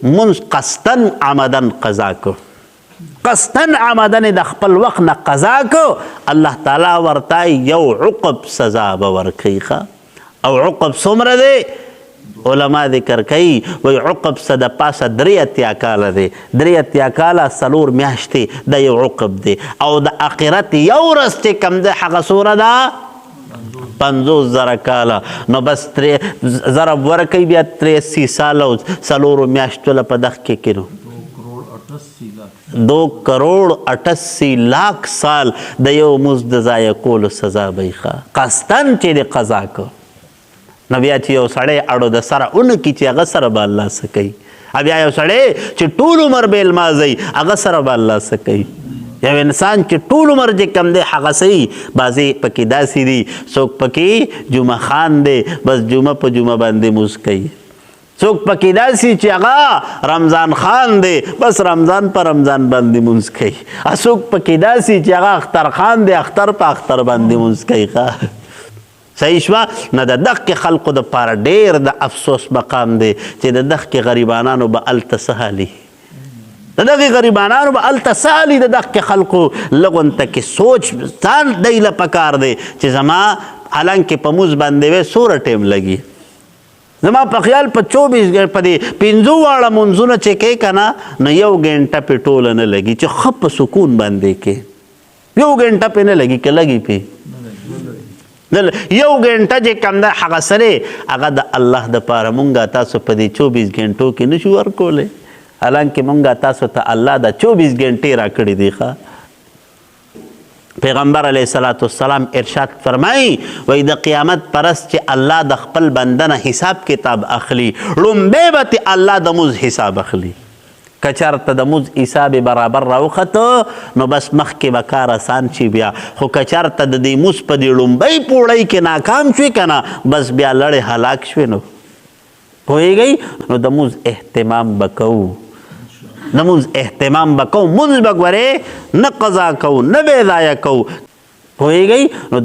منز قصدن عمدن قضا کو، قصدن عمدن د خپل وخت نه قضا کو، الله تعالی ورته یو عقب سزا به ورکوي. او عقب څومره دی؟ علما ذکر کوي وایي عقب څه د پاسه 83 کاله دی، 83 کاله 4 میاشتې د یو عقب دی. او د آخرت یو ورځ چې کوم دی هغه څومره ده؟ 50,000 کاله. نو بس ضرب ورکوي بیا 83 ساله او 4 میاشتو له په دغه کې کینو 2,88,00,000 سال د یو مزد د ضایع کولو سزا به یې قصدن چې د قضا کو. نو بیا چې یو سړی اړو د سره اونکي چې هغه سره به الله څه کوي. بیا یو سړی چې ټول عمر به المازوي هغه سره به الله څه کوي. یو انسان چې ټول عمر چې کم دی هغه صحیح، بعضې پکې داسې دي څوک پکې جمعه خان دی بس جمعه په جمعه باندې مونځ کوي، څوک پکې داسې چې هغه رمضان خان دی بس رمضان په رمضان باندې مونځ کوي، څوک پکې داسې چې هغه اختر خان دی اختر په اختر باندې مونځ کوي. صحیح شوه. نه د دغې خلقو دپاره ډېر د افسوس مقام دی چې د دغې غریبانانو به هلته څه حالي، د دغې غریبانانو به هلته څه حالي. د دغې خلقو لږونته کې سوچ ځان دی له پکار دی چې زما حالانکې په مونځ باندې وی څومره ټیم لګي، زما په خیال په 24 په دې 15 واړه مونځونه چې کوې که نه نو 1 ګنټه پې ټوله نه لګي چې ښه په سکون باندې کې 1 ګنټه پې نه لګي که لګي پې 1 ګنټه چې کوم ده هغه سره هغه د الله دپاره مونږه تاسو په دې 24 ګنټو کې نشو ورکولی، حالانکې مونږه تاسو ته الله د 24 ګنټې راکړي دي. پیغمبر علیه الصلاة والسلام ارشاد فرمایي وایي د قیامت پرست چې الله د خپل بنده نه حساب کتاب اخلي لومبی به ترې الله د مونځ حساب اخلي. که چېرته د مونځ حساب برابر راوخته نو بس مخکې به کار اسان شي بیا، خو که چېرته د دې مونځ په دې لومبۍ پوړۍ کې ناکام شوې که نه بس بیا لړې هلاک شوې. نو پوهېږئ نو د مونځ اهتمام به کوو، د مونځ اهتمام به کوو، مونځ به ګورې نه قضا کوو نه بې ځایه کوو. پوهېږئ نو